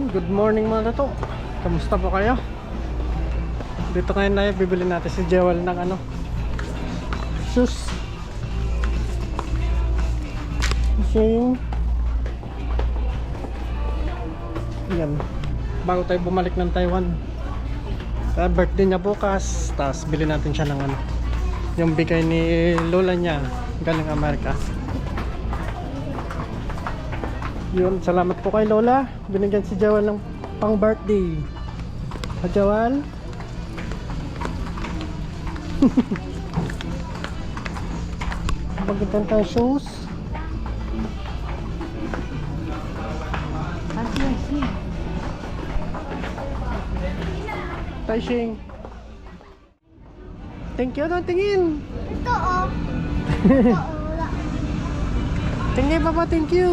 Good morning mga dato. Kamusta po kayo? Dito ngayon na bibili natin si Jewel ng shoes. Kasi yan, bago tayo bumalik ng Taiwan. Kaya birthday niya bukas. Tapos bili natin siya ng yung bigay ni lola niya galing Amerika. Yun, salamat po kay lola. Binigyan si Jewel ng pang birthday. Jewel. Magandang tayo shoes. Taishing. Thank you, don't tingin. Ito oh. Ito oh, wala. Tingin papa, thank you.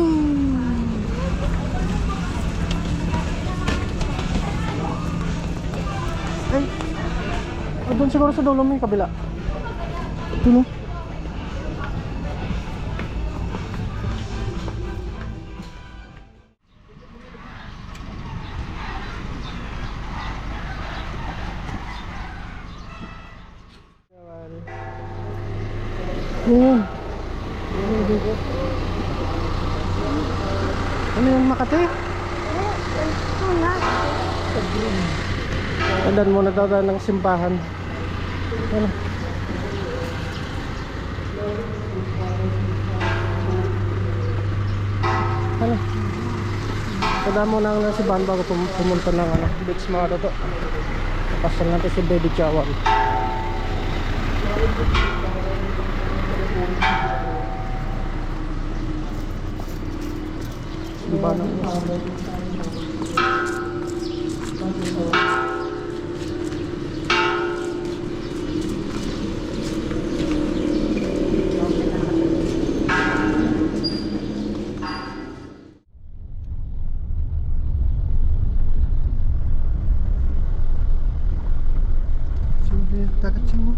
Ay, doon siguro sa dulo may kabila. Dulo. Yan. Ano yung Makati? Ito nga. Tandaan mo na daw ng simbahan. Ano? Ano? Tandaan mo na ang simbahan bago pumunta ng beach mga dato. Pasal natin si Baby Jawal. Simbahan ng dagat mo.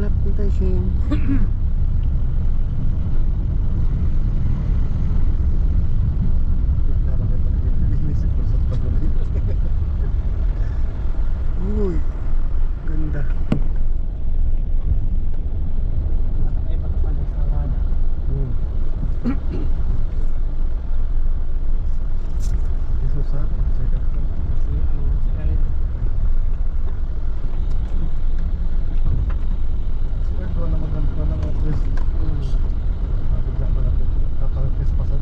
natin tayo, Shane. Uy, ganda. Hmm. Susah, saya kata. Sekarang dua nama terus. Tidak banget. Kapal tes pasar.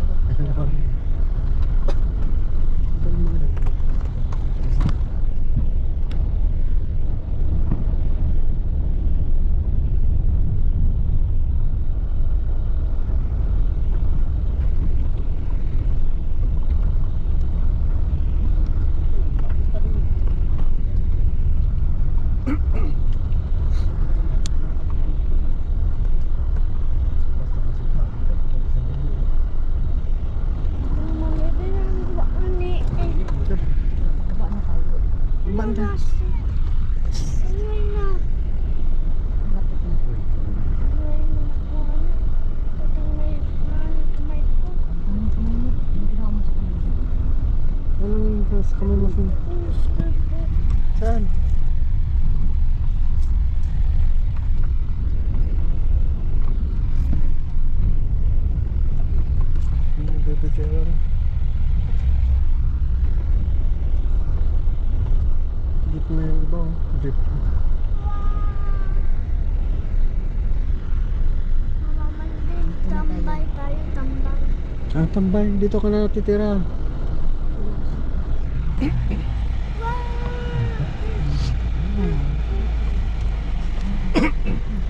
Manda. Ano sa kamay mo sino? Saan? Ini bebe cewek. Jeep na yung iba, oh. Jeep. Tambay tayo, tambay. Ah, tambay. Dito ka na natitira.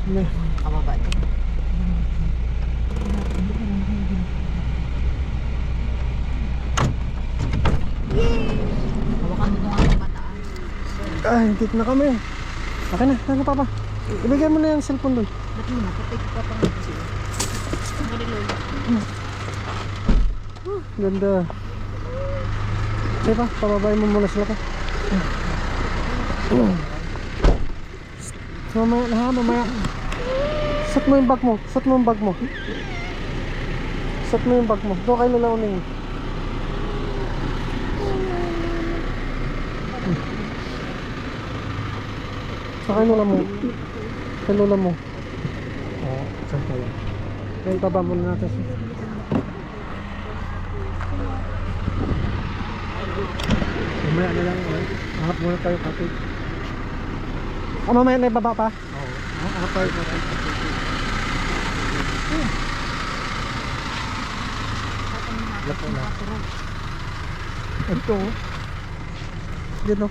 May Kababa din. Hawakan mo doon ang bataan. ay, dito na kami. Okay na, ano papa? Ibigay mo na yung cellphone dun. Ba't mo na? Patay ko pa pang ito sila. Ang galing Lola. Ganda. Sige pa, pababayin mo muna sila pa. Mamaya na ha, mamaya. Set mo yung bag mo, set mo yung bag mo. Set mo yung bag mo. Doon kayo lalaunin. Sa kay lola mo. Kay lola mo. Oo, saan tayo? Kaya ibaba muna natin siya. Mamaya na lang. Hanap muna tayo kapit. Ah, mamaya na ibaba pa? Oo. Hanap tayo kapit. Lapo na. Ito. Dito.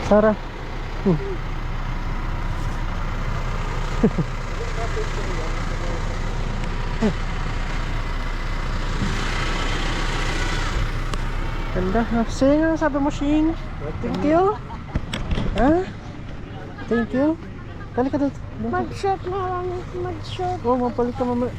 Sarah. Ganda. Sige nga, sabi mo, Shing. Thank you. Ha? Thank you. Balik ka dito. Mag-shot na lang, mag-shot. Oo, mapalik ka mamaya.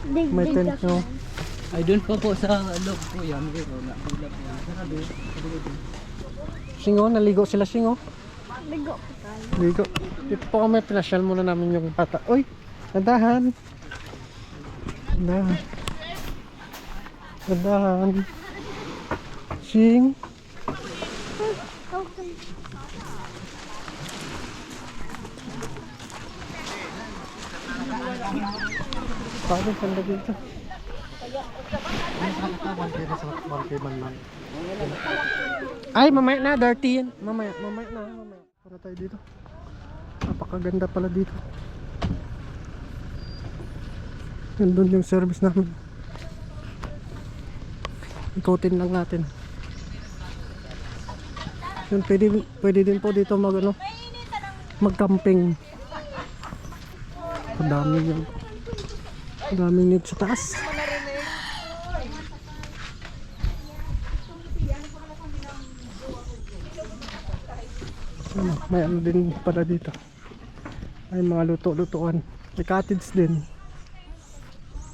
May tent nyo. Ay, doon pa po sa loob po yan. Mayroon na. Sarado. Singo, naligo sila, Singo. Ligo ko tayo. Ligo. Dito po kami, pinasyal muna namin yung bata. Uy, nandahan. Nandahan. Nandahan. Sing. Okay. Bakit ganda dito? Ay, mamaya na, dirty yan. Mamaya na. Para tayo dito. Napakaganda pala dito. Nandun yung service namin. Ikutin lang natin. Yun, pwede din po dito mag-camping. Ang dami yun. Ang daming nito sa taas. May ano din pala dito. May mga luto-lutuan. May cottage din.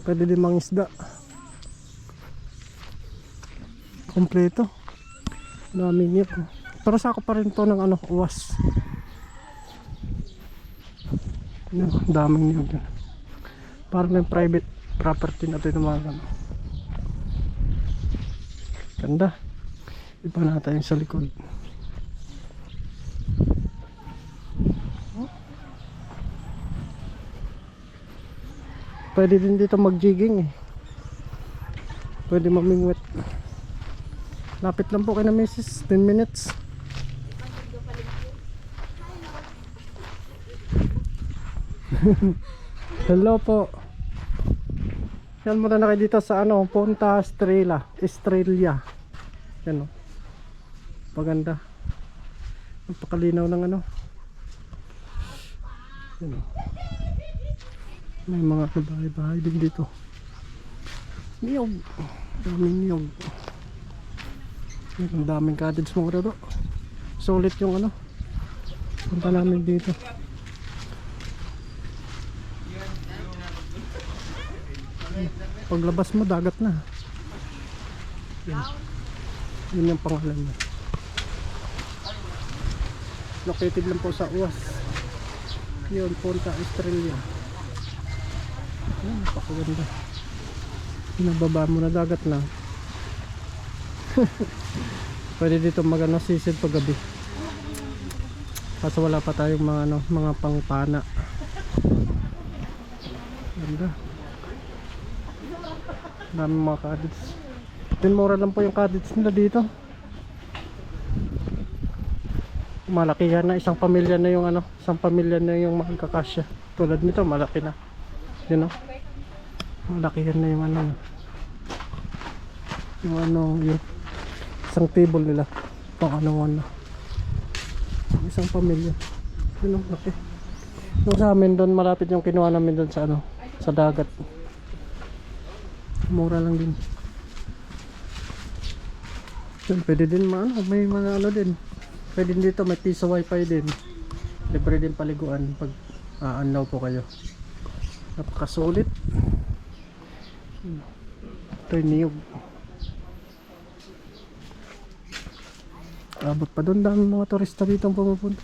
Pwede din mangisda. Kompleto. Daming niyog. Pero sako pa rin to ng ano, uwas. Yan, daming niyog yan. Parang may private property na ito yung mga ano. Ganda. Iba na tayo sa likod. Pwede din dito mag-jigging eh. Pwede mamingwit. Lapit lang po kay na Mrs. 10 minutes. Hello po. Yan muna na kayo dito sa ano, Punta Estrella. Estrella. Yan o. Paganda. Napakalinaw ng ano. Yan o. May mga bahay-bahay din dito. Niyog. Daming niyog. Ang daming cottage mga rado. Solid yung ano. Punta namin dito. Paglabas mo dagat na. Yun yung pangalan niya. Located lang po sa Uwas. Yun, Punta Estrella. Napakaganda. Pinababa mo na dagat na. Pwede dito magano sisid pag gabi. Kaso wala pa tayong mga ano, mga pangpana. Ganda. Dami mga cottage. Din mura lang po yung cottage nila dito. Malaki yan na, isang pamilya na yung ano, isang pamilya na yung magkakasya. Tulad nito, malaki na. You know? Malaki yan na yung ano. Yung ano, yung isang table nila pang ano isang pamilya. Yun ang laki. Nung sa amin doon, malapit yung kinuha namin doon sa ano, sa dagat. Mura lang din. Yun, pwede din may mga ano din. Pwede din dito, may piso wifi din. Libre din paliguan pag aanaw po kayo. Napakasulit. Ito yung niyog. Abot pa doon, dami mga turista dito ang pumupunta.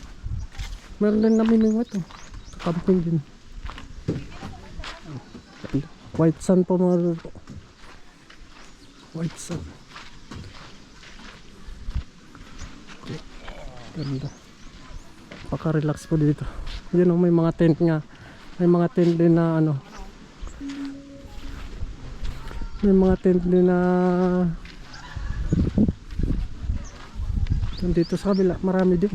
Meron din namimingwit oh. Camping din. White sand po mga luto. White sand. Okay. Ganda. Paka-relax po dito. Yun oh, may mga tent nga. May mga tent din na ano. May mga tent din na dito sa kabila, marami din.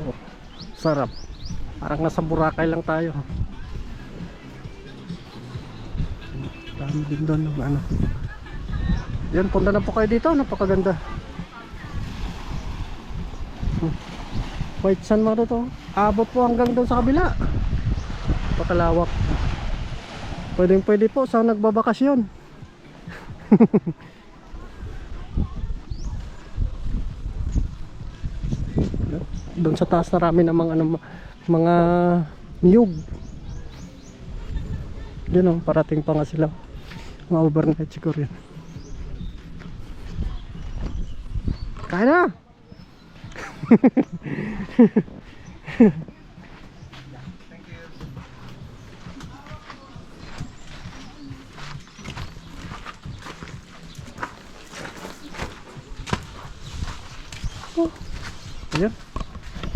Oh, sarap. Parang nasa Boracay lang tayo. Dami din doon ng ano. Yan, punta na po kayo dito. Napakaganda. White sand mga to. Abot po hanggang doon sa kabila. Pakalawak. Pwede po sa nagbabakasyon. Doon sa taas narami ng mga ano, mga niyog. Yun o, parating pa nga sila. Mga overnight siguro yun. Kaya na! Ayan.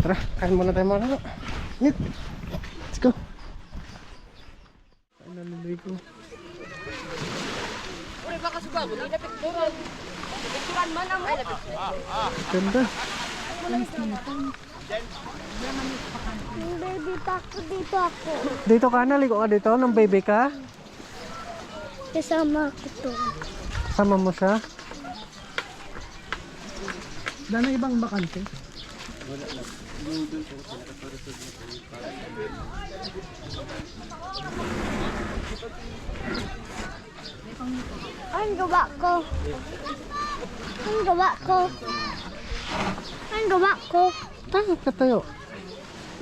Tara, kain muna tayo mga lalo. Let's go. Kain na luloy ko. Uri baka subago, lapit doon. Picturan man ang lapit. Ganda. Yung baby pa ako, dito ako. Dito ka na, ligo ka dito. Nung baby ka. Kasama ko to. Sama mo siya. Dano ibang bakante? Ang gawa ko. Ang gawa ko. Ang gawa ko. Tayo ka tayo.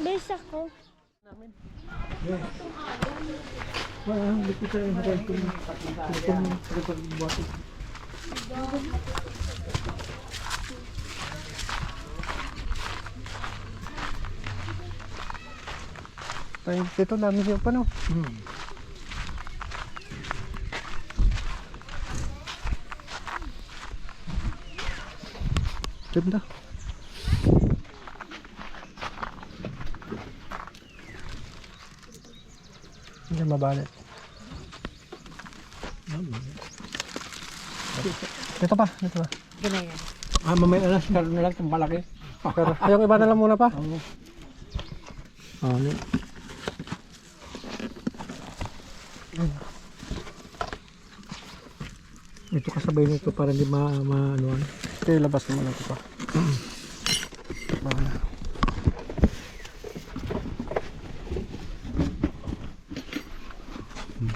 Bes ako. Tayo dito namin yung pano. Ganda. Hindi mabalit. Dito pa, dito pa. Mamaya na, sigaro na lang itong malaki. Pero yung iba na lang muna pa. Ano? Ito kasabay nito para hindi ma-anuan. Okay, labas naman ito pa. Bahala.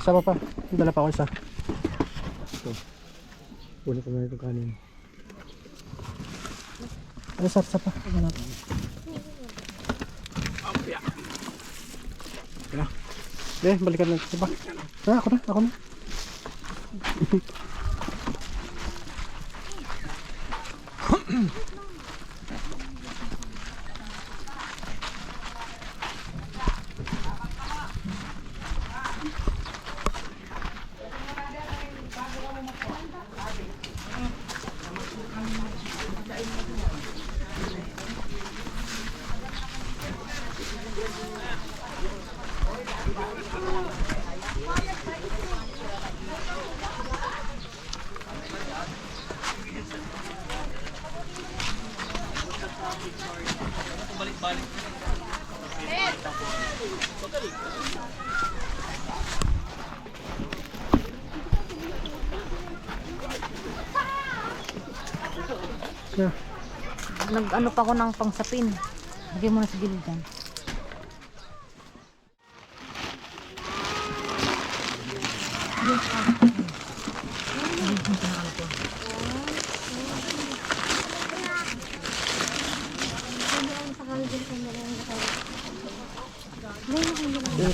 Sama pa. Dala pa ako isa. Kunin ko na ito kanin. Ano sa pa? Ano natin? Balikan natin sa ba? Ako na. Yeah. Nag-ano pa ako ng pangsapin. Lagay mo na sa gilid dyan.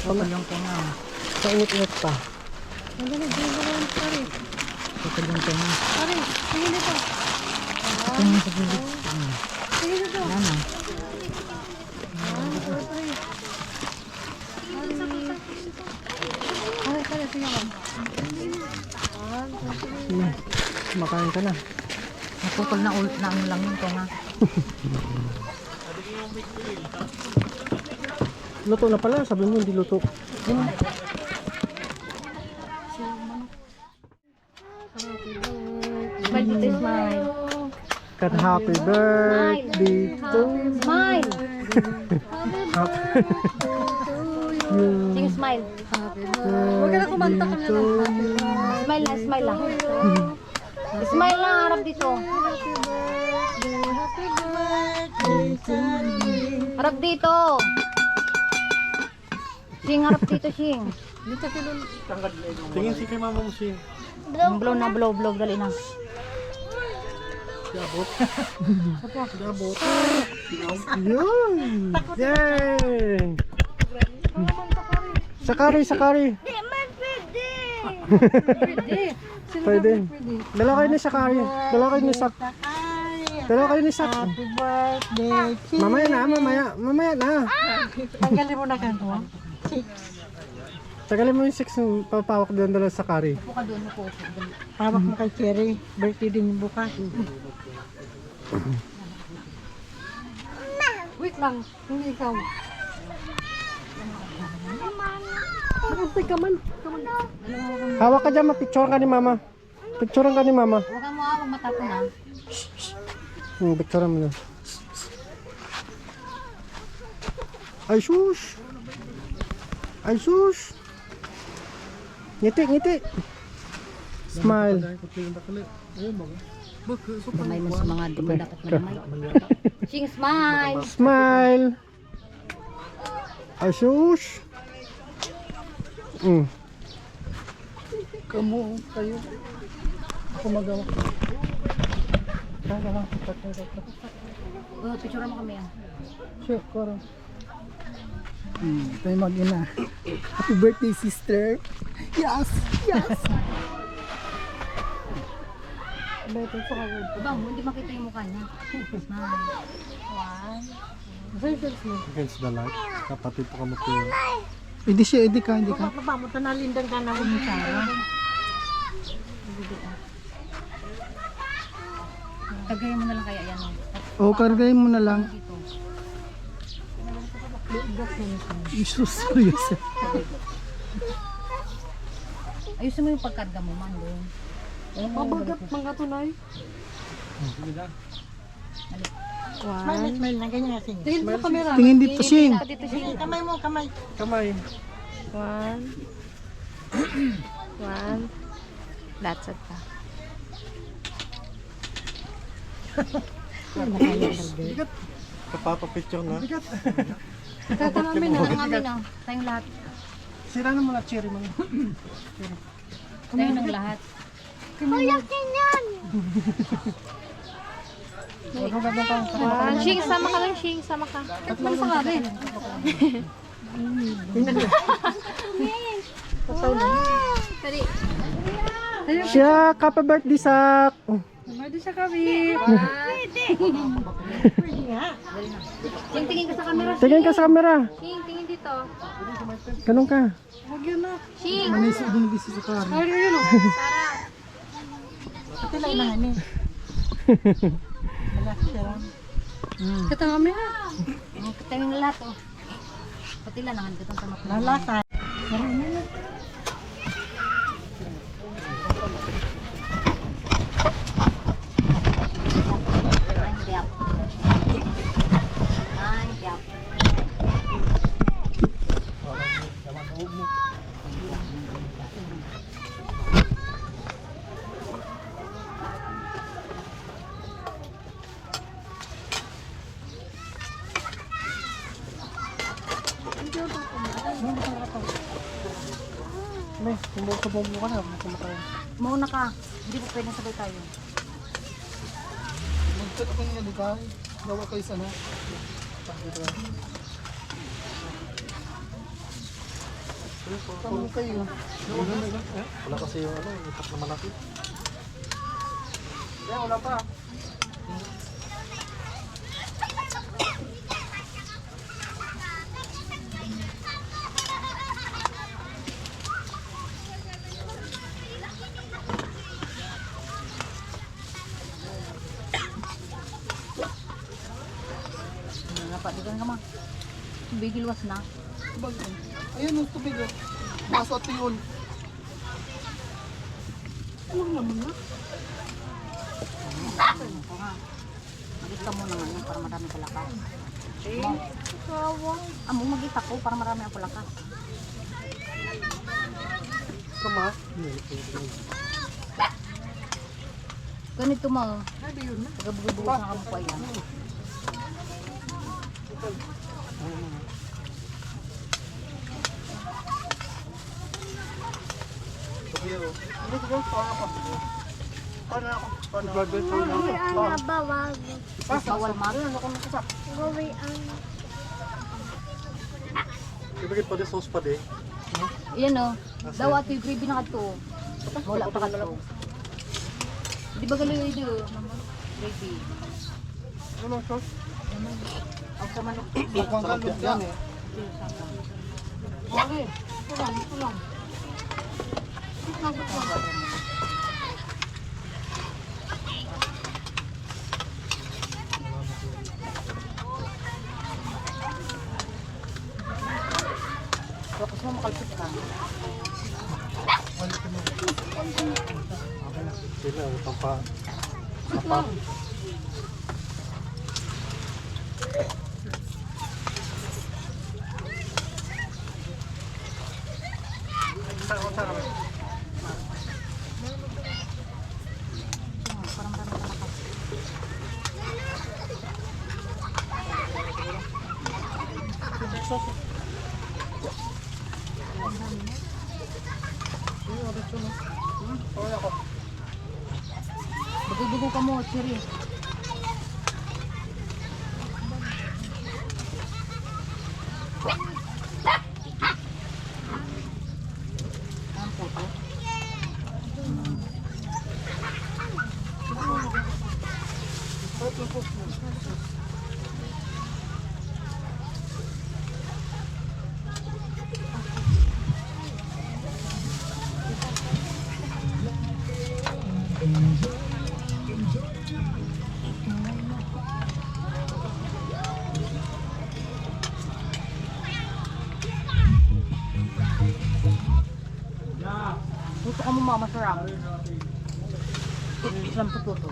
Ito lang ko nga. Sa init-init pa. Ito lang ito nga. Ito nga sa gilid. Wala na. Makain ka na. Naputol na ano lang yun ito nga. Luto na pala. Sabi mo hindi luto. Smile dito, smile. Kat happy birthday to Smile! Sing smile. Huwag ka na kumanta ka na lang. Smile lang, smile lang. Smile lang, harap dito. Harap dito. Sing, harap dito, Sing. Tingin si kay mama mo siya. Blow na, blow, dali na. Dabot. Yun! Yay! Sakari. Di man pwede. Pwede. Dalawa kayo ni Sakari. Dalawa kayo ni Sak. Happy birthday to Mamaya na. Tanggalin mo na kanto. Tagalin mo yung 6 papawak doon dala sa Sakari. Buka doon, upo. Hawak mo kay Cherry. Birthday din yung bukas. Wait lang. Hindi ikaw. Hawak ka dyan, mapicturean ka ni mama. Picturean ka ni mama. Huwag kang mawawag matapon ha. Picturean mo na. Ay sus! Ngiti. Smile. Damay mo sa mga di ba dapat madamay. Sing, smile. Smile. Ay sus! Kamu kayo. Ako magawa. Picture mo kami yan. Sure, koro. Ito yung mag-ina. Happy birthday, sister. Yes, yes. Bang, hindi makita yung mukha niya. Smile. Against the light. Kapatid po kamo kayo. Hindi siya, hindi ka. Tagayin mo na lang kaya yan. O, kargayin mo na lang. Dito. Jesus, serious. Ayusin mo yung pagkarga mo, man. Doon. Mabagat mga tunay. Smile na ganyan kasi. Tingin mo kamera. Tingin dito, Shing. Dito siya. Kamay mo, kamay. Kamay. 1. 1. That's it pa. Kapapapicture na. Kata namin na. Namin na. Tayong lahat. Sira na muna cherry mo. Tayong ng lahat. Kuya, kinyan! Shing, sama ka lang, Shing. Sama ka. Ba't mo sa karin? Pwede. Siya, happy birthday sa... Pwede siya kami. Shing, tingin ka sa camera. Tingin ka sa camera. Shing, tingin dito. Ganun ka. Huwag yun na. Shing! Manis din di si Karen. Ay, yun o. Kata namin na. Tayong lahat, oh. Pati lang, nangan kitang tamak. Lalasa. May, sumubo ka na. Kumakain. Mauna ka. Hindi po pwedeng sabay tayo. Magkat ka nga, di ka? Gawa kayo sana. Tama kayo. Wala kasi yung ano, itak na malaki. Wala pa. Napadigan ka ma. Bigilwas na. Ayun, yung tubig. Baso at yun. Magita mo naman yun para marami ka lakas. Amo magita ko para marami ako lakas. Kama. Ganito mo. Tagabubukas na kamukha yan. Gawin ang nabawag. Bawal mag. Gawin ang... Ibigay pa din sauce pa din. Yan o. Daw ato yung gravy na kato. Wala pa kato. Di ba gano'n yun yun? Gravy. Ano sauce? Ako sa manok. Bakang ka, lupa. Okay. Ito lang. Tapos mo makalpit ka. Sila, utang pa. Para marami ka lakas. Bugo-bugo ka mo, Chiri. Baka mo masarap. Isang puto.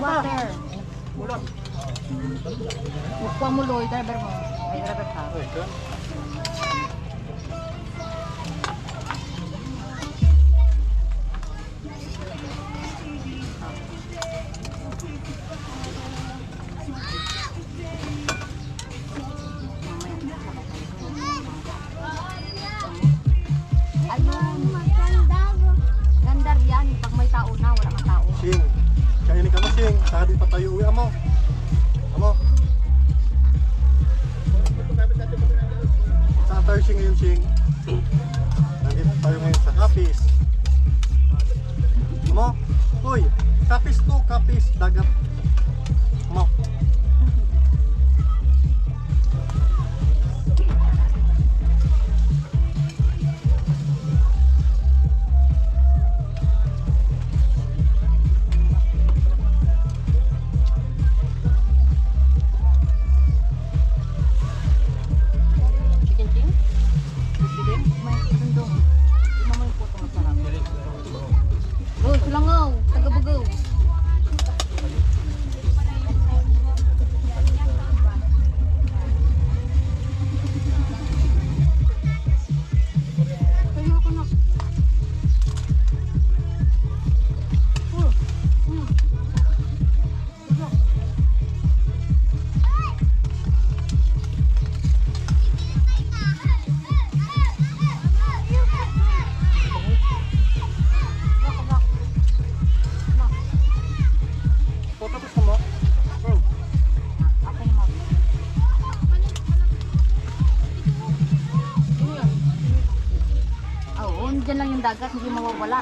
Water. Kuha mo loy, driver mo. Ay, driver ka. Ayun, gandar yan. Pag may tao na, wala kang tao. Sing, kainin ka mo Sing, saka di pa tayo uwi amo. Amo. Saan tayo Sing ngayon Sing? Nandito tayo ngayon sa Kapis. Amo, uy, Kapis to, Kapis, dagat. Amo. May sundong. Di mo yung puto masarap. Go, Silangaw, Tagabugaw. Kaya ako na. Foto gusto mo? Bro. Ako yung mag. Oo, dyan lang yung dagat, hindi mawawala.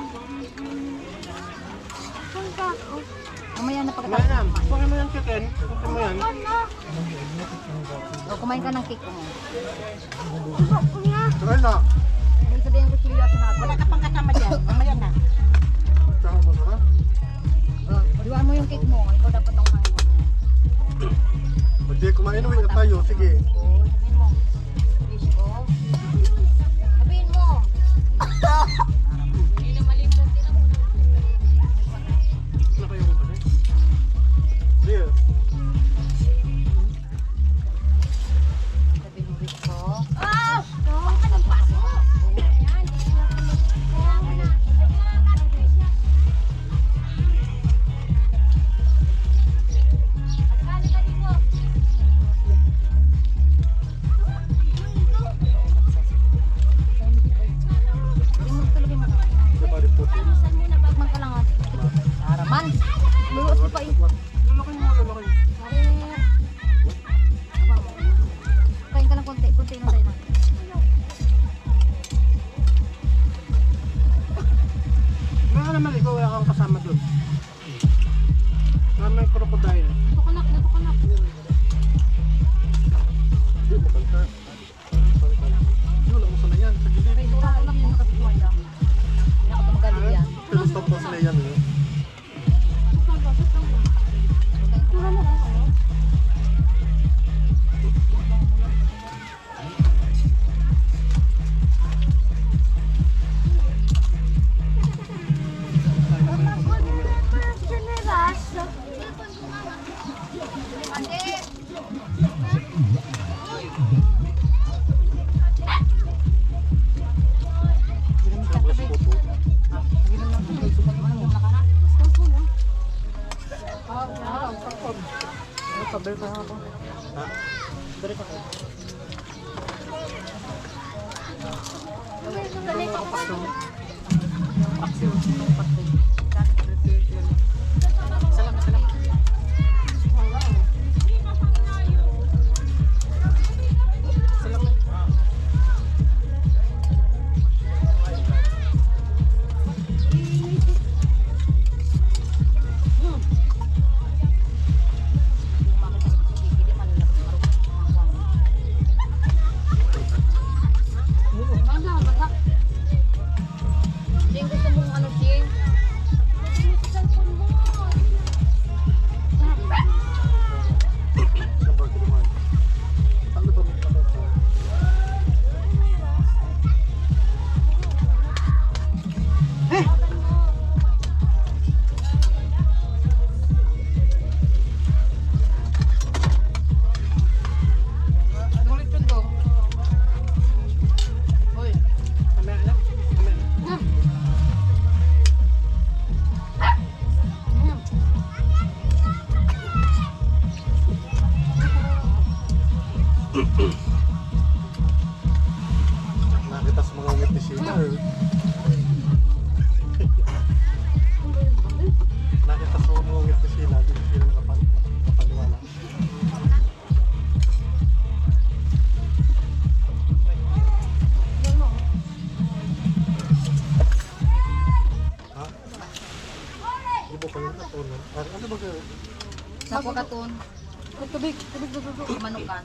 Mamaya na Kumain pagkatapos. na. Kumain mo yan chicken. Kumain mo yan. O, kumain ka ng cake mo. Try na. May isa din yung kuchilyo sa natin. Wala ka pang kasama dyan. Mamaya na. Tsaka masarap. Padiwan mo yung cake mo. Ikaw dapat ang kumain mo. Pwede kumain, uwi na tayo. Sige. Oo, sabihin mo. Fish ko. Sabihin mo. Wala kayo ko kasi. Deal. Sabihin mo fish ko. Sabihin mo talaga mo. Diba rin po? Tikman ka lang. Haraman. Luluot mo pa eh. Lalaking mo, lalaking. Kain ka ng konti. Konti lang tayo na. Baka naman ikaw wala kang kasama doon. May crocodile. Natukanak. Hindi mo kanta. Hindi wala ko sana yan. Sa gilid. May tura ko lang yung nakabituan lang. Hindi na ka tumagalit yan. Pero stop mo sila yan. Eh. Sabas po to. Pabel pa ako. Ha? Balik ako. Paksiw. Paksiw. Nakita sa mga ngiti sila. Nakita sa mga ngiti sila. Di sila nakapaniwala. Ha? Di ba kayo natunan? Ano ba kayo? Sa pagkaton. Tubig, manukan.